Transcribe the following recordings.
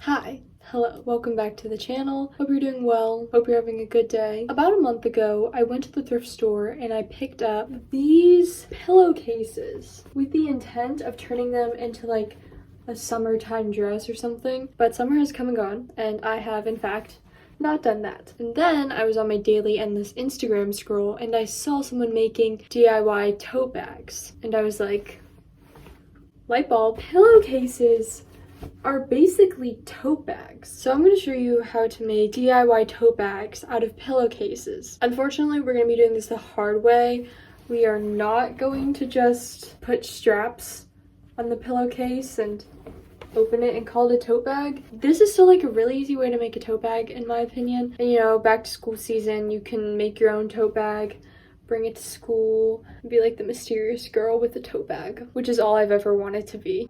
Hi, hello, welcome back to the channel. Hope you're doing well, hope you're having a good day. About a month ago, I went to the thrift store and I picked up these pillowcases with the intent of turning them into like a summertime dress or something. But summer has come and gone, and I have in fact not done that. And then I was on my daily endless Instagram scroll and I saw someone making DIY tote bags. And I was like, light bulb, pillowcases are basically tote bags. So I'm going to show you how to make DIY tote bags out of pillowcases. Unfortunately, we're going to be doing this the hard way. We are not going to just put straps on the pillowcase and open it and call it a tote bag. This is still like a really easy way to make a tote bag in my opinion. And you know, back to school season, you can make your own tote bag, bring it to school, and be like the mysterious girl with a tote bag, which is all I've ever wanted to be.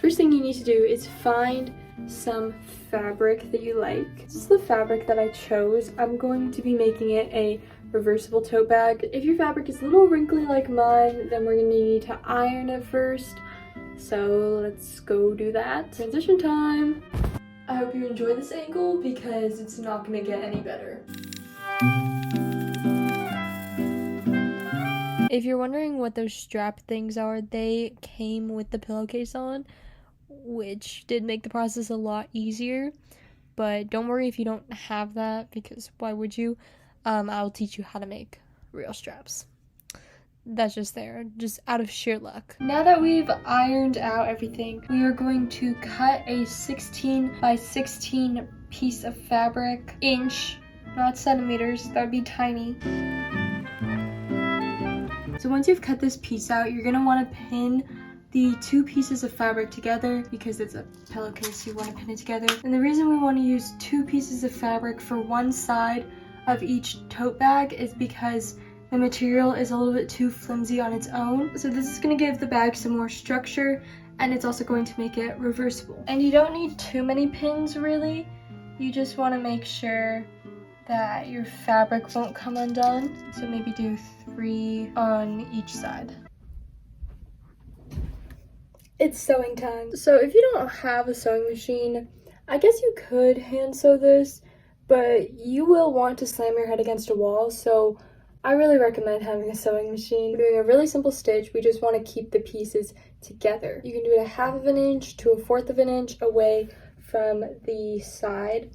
First thing you need to do is find some fabric that you like. This is the fabric that I chose. I'm going to be making it a reversible tote bag. If your fabric is a little wrinkly like mine, then we're going to need to iron it first. So let's go do that. Transition time. I hope you enjoy this angle because it's not going to get any better. If you're wondering what those strap things are, they came with the pillowcase on, which did make the process a lot easier. But don't worry if you don't have that, because why would you? I'll teach you how to make real straps. That's just there, just out of sheer luck. Now that we've ironed out everything, we are going to cut a 16 by 16 piece of fabric, inch, not centimeters, that would be tiny. So once you've cut this piece out, you're gonna wanna pin the two pieces of fabric together because it's a pillowcase, you want to pin it together. And the reason we want to use two pieces of fabric for one side of each tote bag is because the material is a little bit too flimsy on its own. So this is going to give the bag some more structure, and it's also going to make it reversible. And you don't need too many pins really. You just want to make sure that your fabric won't come undone. So maybe do 3 on each side. It's sewing time. So if you don't have a sewing machine, I guess you could hand sew this, but you will want to slam your head against a wall, so I really recommend having a sewing machine. We're doing a really simple stitch. We just want to keep the pieces together. You can do it a 1/2 of an inch to a 1/4 of an inch away from the side.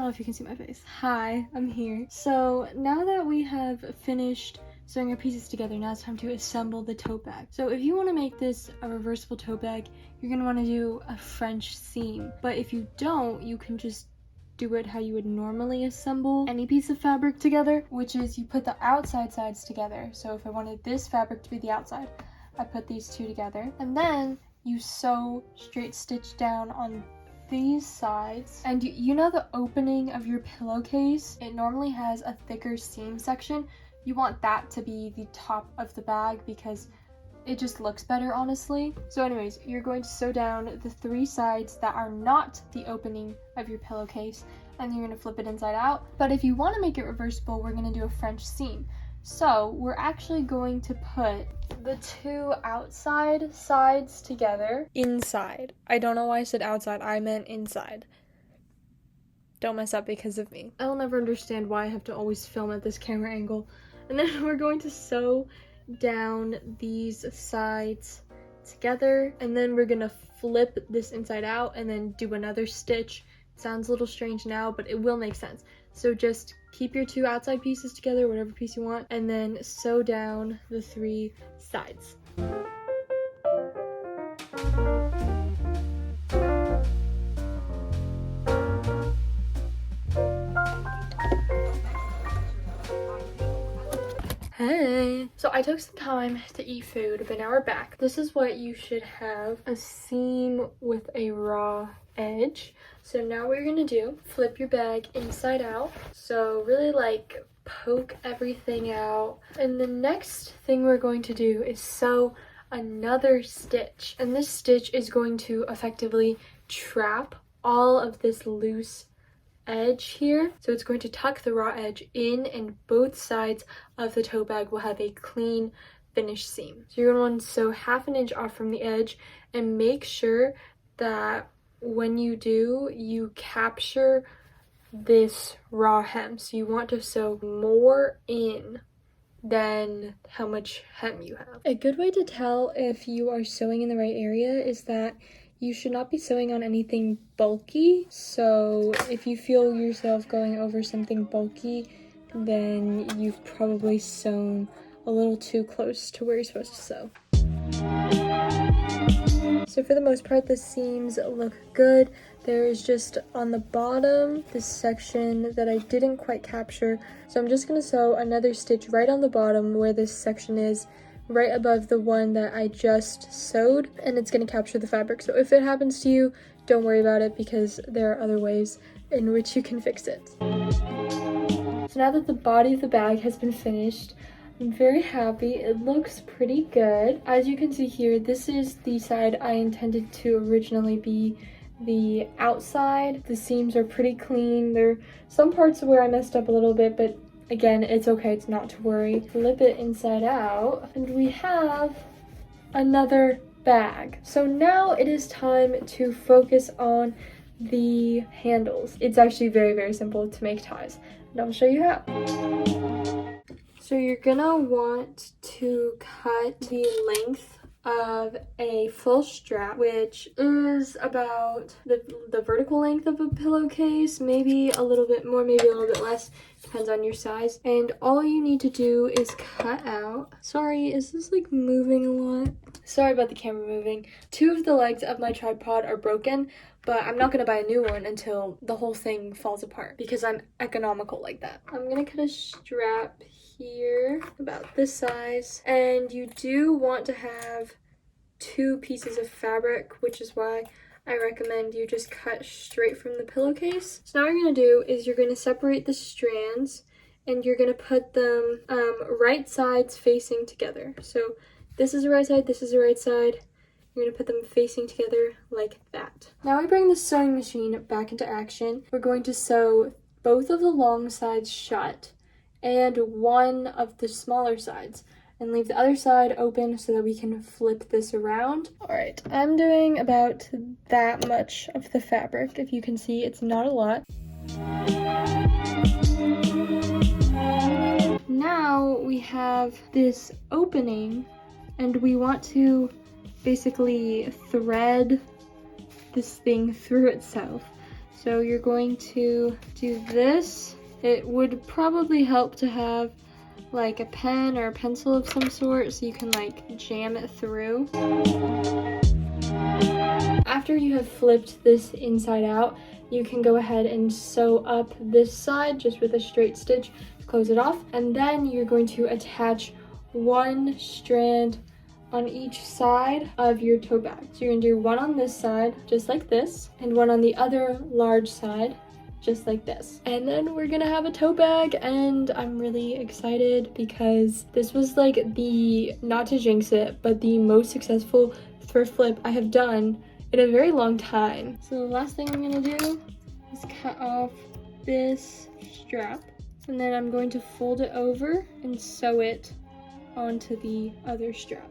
If you can see my face. Hi, I'm here. So now that we have finished sewing our pieces together, now it's time to assemble the tote bag. So if you want to make this a reversible tote bag, you're going to want to do a French seam. But if you don't, you can just do it how you would normally assemble any piece of fabric together, which is you put the outside sides together. So if I wanted this fabric to be the outside, I put these two together, and then you sew straight stitch down on these sides. And you know the opening of your pillowcase, it normally has a thicker seam section. You want that to be the top of the bag because it just looks better, honestly. So anyways, you're going to sew down the 3 sides that are not the opening of your pillowcase, and you're going to flip it inside out. But if you want to make it reversible, we're going to do a French seam. So we're actually going to put the 2 outside sides together inside. I don't know why I said outside, I meant inside. Don't mess up because of me. I'll never understand why I have to always film at this camera angle. And then we're going to sew down these sides together, and then we're gonna flip this inside out and then do another stitch. It sounds a little strange now, but it will make sense. So just keep your 2 outside pieces together, whatever piece you want, and then sew down the 3 sides. Hey! So I took some time to eat food, but now we're back. This is what you should have: a seam with a raw edge. So now what you're gonna do, flip your bag inside out. So really like poke everything out. And the next thing we're going to do is sew another stitch. And this stitch is going to effectively trap all of this loose edge here. So it's going to tuck the raw edge in, and both sides of the tote bag will have a clean finished seam. So you're going to want to sew 1/2 inch off from the edge, and make sure that when you do, you capture this raw hem. So you want to sew more in than how much hem you have. A good way to tell if you are sewing in the right area is that you should not be sewing on anything bulky. So if you feel yourself going over something bulky, then you've probably sewn a little too close to where you're supposed to sew. So for the most part, the seams look good. There is just on the bottom this section that I didn't quite capture. So I'm just gonna sew another stitch right on the bottom where this section is, right above the one that I just sewed, and it's gonna capture the fabric. So if it happens to you, don't worry about it, because there are other ways in which you can fix it. So now that the body of the bag has been finished, I'm very happy. It looks pretty good. As you can see here, this is the side I intended to originally be the outside. The seams are pretty clean. There are some parts where I messed up a little bit, but again, it's okay, it's not to worry. Flip it inside out, and we have another bag. So now it is time to focus on the handles. It's actually very, very simple to make ties, and I'll show you how. So you're gonna want to cut the length of a full strap, which is about the vertical length of a pillowcase, maybe a little bit more, maybe a little bit less, depends on your size. And all you need to do is cut out, sorry, is this like moving a lot? Sorry about the camera moving. 2 of the legs of my tripod are broken, but I'm not gonna buy a new one until the whole thing falls apart, because I'm economical like that. I'm gonna cut a strap here about this size, and you do want to have 2 pieces of fabric, which is why I recommend you just cut straight from the pillowcase. So now what you're going to do is you're going to separate the strands, and you're going to put them right sides facing together. So this is the right side, this is the right side. You're going to put them facing together like that. Now we bring the sewing machine back into action. We're going to sew both of the long sides shut and one of the smaller sides, and leave the other side open so that we can flip this around. All right, I'm doing about that much of the fabric. If you can see, it's not a lot. Now we have this opening, and we want to basically thread this thing through itself. So you're going to do this. It would probably help to have like a pen or a pencil of some sort so you can like jam it through. After you have flipped this inside out, you can go ahead and sew up this side just with a straight stitch to close it off, and then you're going to attach 1 strand on each side of your tote bag. So you're gonna do 1 on this side, just like this, and 1 on the other large side, just like this. And then we're gonna have a tote bag, and I'm really excited because this was like the, not to jinx it, but the most successful thrift flip I have done in a very long time. So the last thing I'm gonna do is cut off this strap, and then I'm going to fold it over and sew it onto the other strap.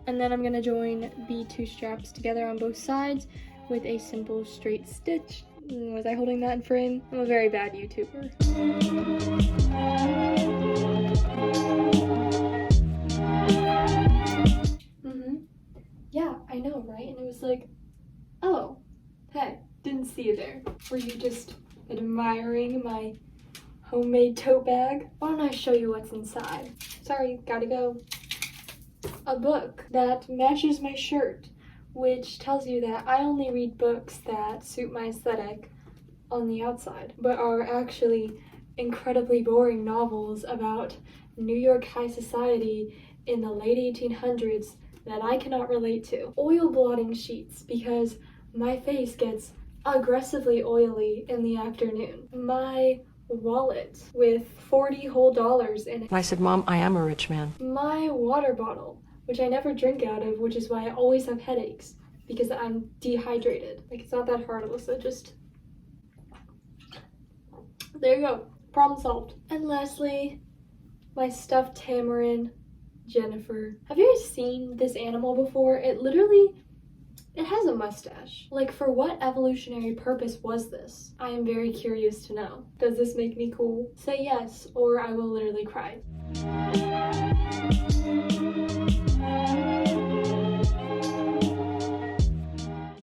And then I'm gonna join the 2 straps together on both sides with a simple straight stitch. Was I holding that in frame? I'm a very bad YouTuber. Yeah, I know, right? And it was like, oh, hey, didn't see you there. Were you just admiring my homemade tote bag? Why don't I show you what's inside? Sorry, gotta go. A book that matches my shirt, which tells you that I only read books that suit my aesthetic on the outside, but are actually incredibly boring novels about New York high society in the late 1800s that I cannot relate to. Oil blotting sheets, because my face gets aggressively oily in the afternoon. My wallet with 40 whole dollars in it. And I said, Mom, I am a rich man. My water bottle, which I never drink out of, which is why I always have headaches, because I'm dehydrated. Like, it's not that hard, Alyssa, just... There you go. Problem solved. And lastly, my stuffed tamarin, Jennifer. Have you guys seen this animal before? It has a mustache. Like, for what evolutionary purpose was this? I am very curious to know. Does this make me cool? Say yes, or I will literally cry.